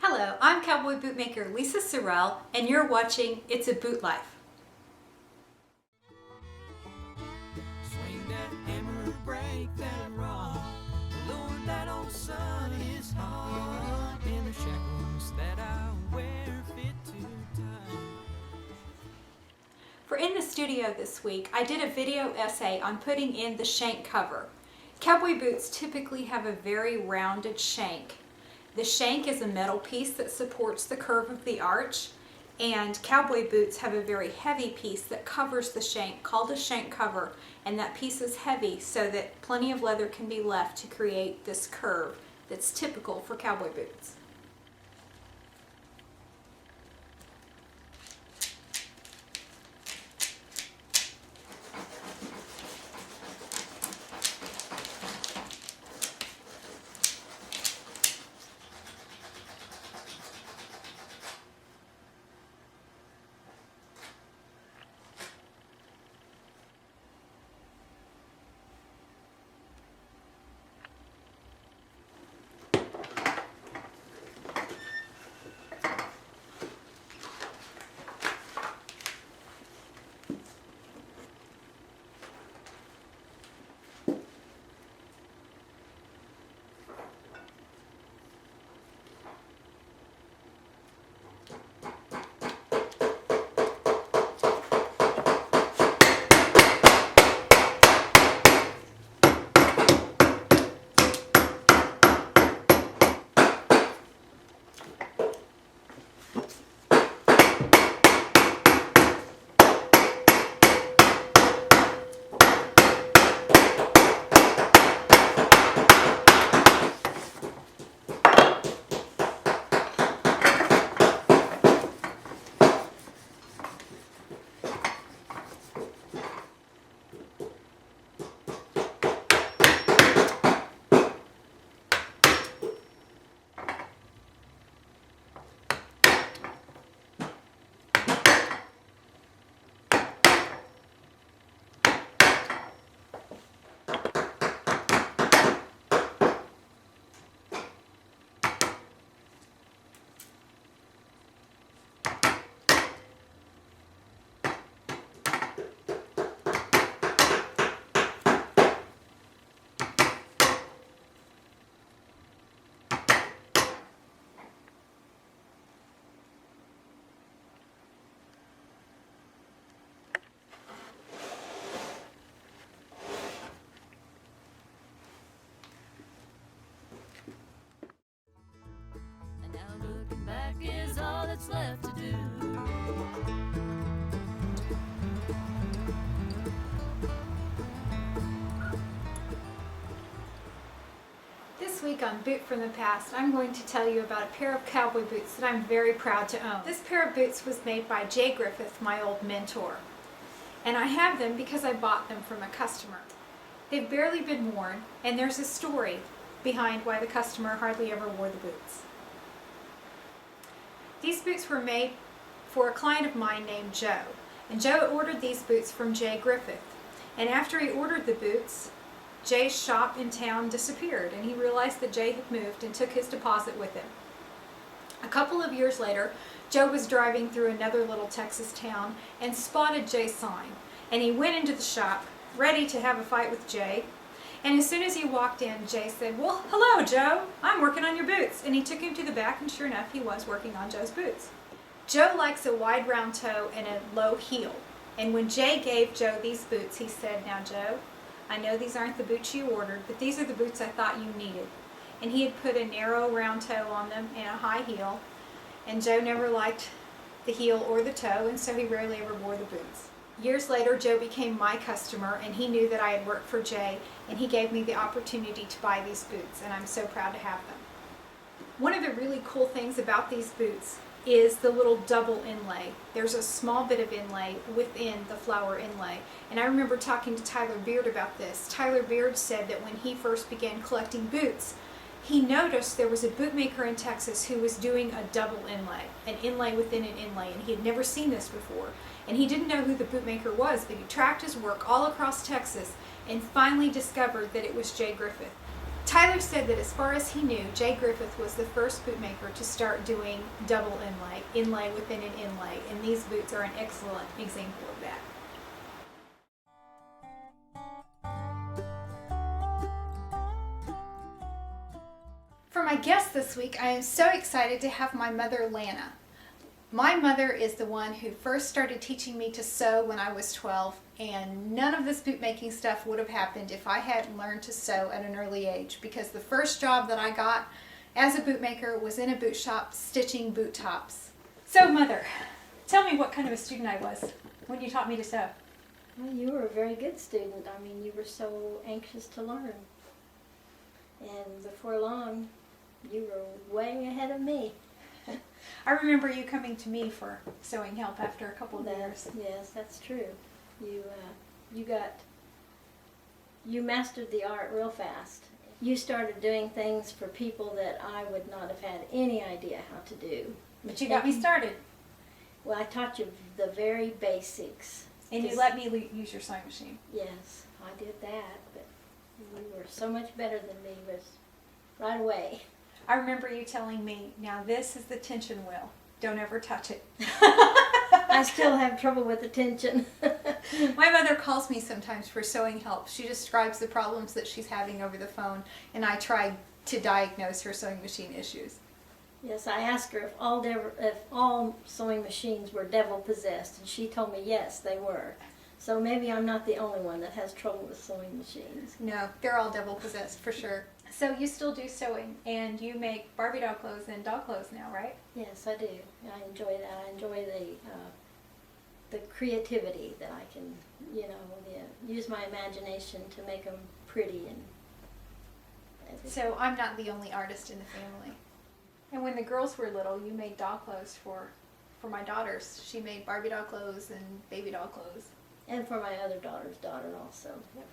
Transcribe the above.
Hello, I'm cowboy bootmaker Lisa Sorrell, and you're watching It's a Boot Life. Swing that hammer, break that rock. Lord, that old sun is hot, and the shackles that I wear fit too tight. For In the Studio this week, I did a video essay on putting in the shank cover. Cowboy boots typically have a very rounded shank. The shank is a metal piece that supports the curve of the arch, and cowboy boots have a very heavy piece that covers the shank called a shank cover, and that piece is heavy so that plenty of leather can be left to create this curve that's typical for cowboy boots. And now looking back is all that's left to do. This week on Boot from the Past, I'm going to tell you about a pair of cowboy boots that I'm very proud to own. This pair of boots was made by Jay Griffith, my old mentor. And I have them because I bought them from a customer. They've barely been worn, and there's a story behind why the customer hardly ever wore the boots. These boots were made for a client of mine named Joe. And Joe ordered these boots from Jay Griffith. And after he ordered the boots, Jay's shop in town disappeared, and he realized that Jay had moved and took his deposit with him. A couple of years later, Joe was driving through another little Texas town and spotted Jay's sign. And he went into the shop, ready to have a fight with Jay. And as soon as he walked in, Jay said, "Well, hello, Joe. I'm working on your boots." And he took him to the back, and sure enough, he was working on Joe's boots. Joe likes a wide round toe and a low heel. And when Jay gave Joe these boots, he said, "Now, Joe, I know these aren't the boots you ordered, but these are the boots I thought you needed." And he had put a narrow round toe on them and a high heel. And Joe never liked the heel or the toe, and so he rarely ever wore the boots. Years later, Joe became my customer, and he knew that I had worked for Jay, and he gave me the opportunity to buy these boots, and I'm so proud to have them. One of the really cool things about these boots is the little double inlay. There's a small bit of inlay within the flower inlay. And I remember talking to Tyler Beard about this. Tyler Beard said that when he first began collecting boots, he noticed there was a bootmaker in Texas who was doing a double inlay, an inlay within an inlay, and he had never seen this before. And he didn't know who the bootmaker was, but he tracked his work all across Texas and finally discovered that it was Jay Griffith. Tyler said that as far as he knew, Jay Griffith was the first boot maker to start doing double inlay within an inlay, and these boots are an excellent example of that. For my guest this week, I am so excited to have my mother, Lana. My mother is the one who first started teaching me to sew when I was 12, and none of this boot making stuff would have happened if I hadn't learned to sew at an early age, because the first job that I got as a boot maker was in a boot shop stitching boot tops. So Mother, tell me what kind of a student I was when you taught me to sew. Well, you were a very good student. I mean, you were so anxious to learn. And before long, you were way ahead of me. I remember you coming to me for sewing help after a couple of years. Yes, that's true. You mastered the art real fast. You started doing things for people that I would not have had any idea how to do. But you got me started. Well, I taught you the very basics. And you let me use your sewing machine. Yes, I did that, but you were so much better than me right away. I remember you telling me, now this is the tension wheel. Don't ever touch it. I still have trouble with the tension. My mother calls me sometimes for sewing help. She describes the problems that she's having over the phone, and I try to diagnose her sewing machine issues. Yes, I asked her if all sewing machines were devil possessed, and she told me yes, they were. So maybe I'm not the only one that has trouble with sewing machines. No, they're all devil possessed for sure. So you still do sewing, and you make Barbie doll clothes and doll clothes now, right? Yes, I do. I enjoy that. I enjoy the creativity that I can, use my imagination to make them pretty and everything. So I'm not the only artist in the family. And when the girls were little, you made doll clothes for my daughters. She made Barbie doll clothes and baby doll clothes. And for my other daughter's daughter also. Yep.